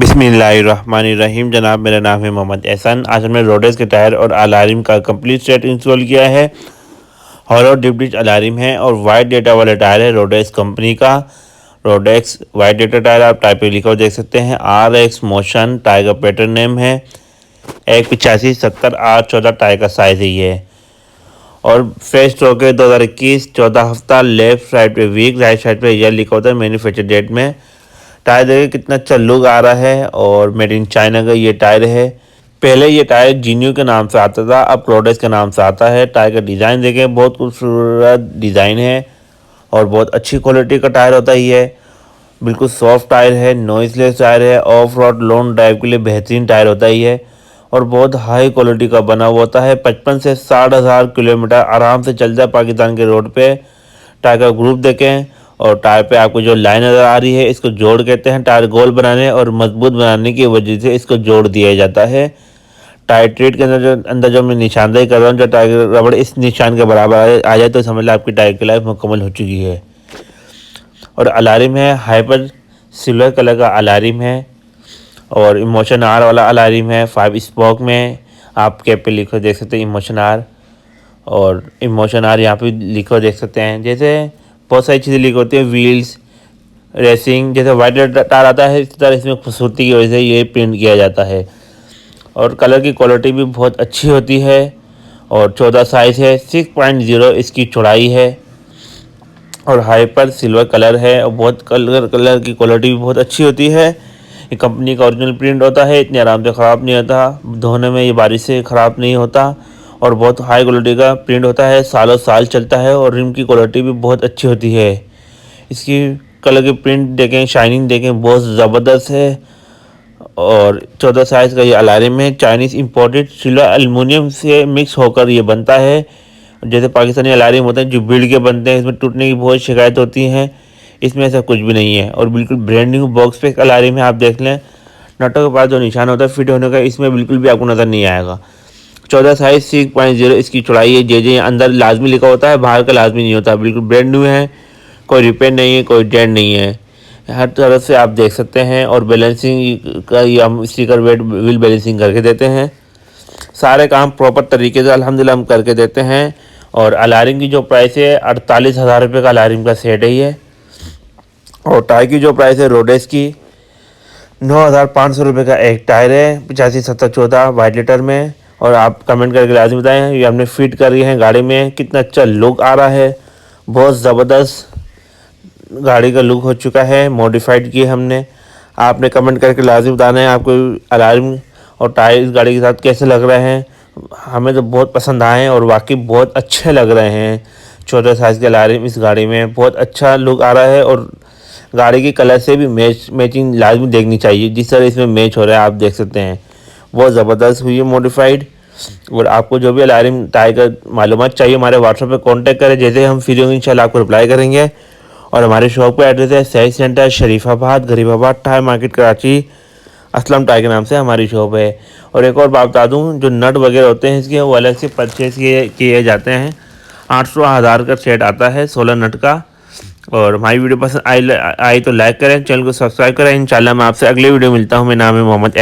बिस्मिल्लाहिर्रहमानिर्रहीम। जनाब, मेरा नाम है मोहम्मद एहसन। आज हमने रोडेक्स के टायर और अलार्म का कंप्लीट सेट इंस्टॉल किया है। हॉलो डिप डिश अलार्म है और वाइट डेटा वाला टायर है रोडेक्स कंपनी का। रोडेक्स वाइट डेटा टायर आप टाइप पे लिखा हुआ देख सकते हैं। RXMOTION टायर का पैटर्न नेम है। 185/70/8/14 टायर का साइज है ये। और फ्रेश स्टॉक है 2021 14 हफ्ता। लेफ्ट साइड पे वीक, राइट साइड पे ईयर लिखा होता है मैन्युफैक्चर डेट में। टायर देखिए कितना अच्छा लुक आ रहा है और मेड इन चाइना का ये टायर है। पहले ये टायर जीन्यू के नाम से आता था, अब रोडेक्स के नाम से आता है। टायर का डिज़ाइन देखें, बहुत खूबसूरत डिज़ाइन है और बहुत अच्छी क्वालिटी का टायर होता है ये। बिल्कुल सॉफ्ट टायर है, नॉइसलेस टायर है, ऑफ रोड लॉन्ग ड्राइव के लिए बेहतरीन टायर होता है ये और बहुत हाई क्वालिटी का बना हुआ होता है। 55 से 60 हज़ार किलोमीटर आराम से चलता है पाकिस्तान के रोड पे। टायर का ग्रुप देखें और टायर पे आपको जो लाइन नज़र आ रही है इसको जोड़ कहते हैं। टायर गोल बनाने और मजबूत बनाने की वजह से इसको जोड़ दिया जाता है। टायर ट्रेड के अंदर जो मैं निशानदेही कर रहा हूँ, जो टायर रबड़ इस निशान के बराबर आ जाए तो समझ लो आपकी टायर की लाइफ मुकम्मल हो चुकी है। और अलार्म है हाइपर सिल्वर कलर का अलार्म है और इमोशन आर वाला अलार्म है। 5 स्पोक में आप कैप पे लिखो देख सकते हैं इमोशन आर, और इमोशन आर यहाँ पे लिखो देख सकते हैं। जैसे बहुत सारी चीज़ें लिखी होती है, व्हील्स रेसिंग, जैसे वाइट टायर आता है इस तरह इसमें खूबसूरती की वजह से ये प्रिंट किया जाता है। और कलर की क्वालिटी भी बहुत अच्छी होती है और 14 साइज़ है। 6.0 इसकी चौड़ाई है और हाइपर सिल्वर कलर है और बहुत कलर की क्वालिटी भी बहुत अच्छी होती है। ये कंपनी का ओरिजिनल प्रिंट होता है, इतने आराम से ख़राब नहीं होता, धोने में ये बारिश से ख़राब नहीं होता और बहुत हाई क्वालिटी का प्रिंट होता है, सालों साल चलता है। और रिम की क्वालिटी भी बहुत अच्छी होती है। इसकी कलर की प्रिंट देखें, शाइनिंग देखें, बहुत ज़बरदस्त है। और 14 साइज़ का ये अलार्म है। चाइनीज़ इंपोर्टेड सिल्वर एल्युमिनियम से मिक्स होकर ये बनता है। जैसे पाकिस्तानी अलार्म होते हैं जो बिल्ड के बनते हैं, इसमें टूटने की बहुत शिकायत होती हैं, इसमें ऐसा कुछ भी नहीं है। और बिल्कुल ब्रांड न्यू बॉक्स पे एक अलार्म है, आप देख लें। नटों के पास जो निशान होता है फिट होने का, इसमें बिल्कुल भी आपको नज़र नहीं आएगा। 14 साइज़ 6.0 इसकी चौड़ाई है। जे अंदर लाजमी लिखा होता है, बाहर का लाजमी नहीं होता। बिल्कुल ब्रांड न्यू है, कोई रिपेयर नहीं है, कोई डेंट नहीं है, हर तरफ से आप देख सकते हैं। और बैलेंसिंग का ये हम स्टिकर वेट व्हील बैलेंसिंग करके देते हैं। सारे काम प्रॉपर तरीके से अल्हम्दुलिल्लाह हम करके देते हैं। और अलार्म की जो प्राइस है 48,000 रुपये का अलार्म का सेट है ये। और टायर की जो प्राइस है रोडेक्स की 9,500 रुपये का एक टायर है। 85/70/14 वाइट लीटर में। और आप कमेंट करके लाजमी बताएं, ये हमने फिट करी है गाड़ी में, कितना अच्छा लुक आ रहा है। बहुत ज़बरदस्त गाड़ी का लुक हो चुका है, मॉडिफाइड की हमने। आपने कमेंट करके लाजमी बताना है आपको अलार्म और टायर इस गाड़ी के साथ कैसे लग रहे हैं। हमें तो बहुत पसंद आए हैं और वाकई बहुत अच्छे लग रहे हैं। 14 साइज़ के अलार्म इस गाड़ी में बहुत अच्छा लुक आ रहा है और गाड़ी के कलर से भी मैचिंग लाजमी देखनी चाहिए, जिस तरह इसमें मैच हो रहा है आप देख सकते हैं। बहुत ज़बरदस्त हुई है मॉडिफाइड। और आपको जो भी अलार्म टायर का मालूमात चाहिए हमारे व्हाट्सएप पे कांटेक्ट करें, जैसे हम फ्री होंगे इंशाल्लाह आपको रिप्लाई करेंगे। और हमारे शॉप का एड्रेस है सही centre Sharifabad Garibabad tyre market Karachi. Aslam tyre के नाम से हमारी शॉप है। और एक और बात बता दूँ, जो नट वगैरह होते हैं इसके वो अलग से परचेज़ किए जाते हैं। 800,000 का सेट आता है 16 नट का। और हमारी वीडियो पसंद आई तो लाइक करें, चैनल को सब्सक्राइब करें। इंशाल्लाह मैं आपसे अगले वीडियो मिलता हूँ। मेरा नाम है मोहम्मद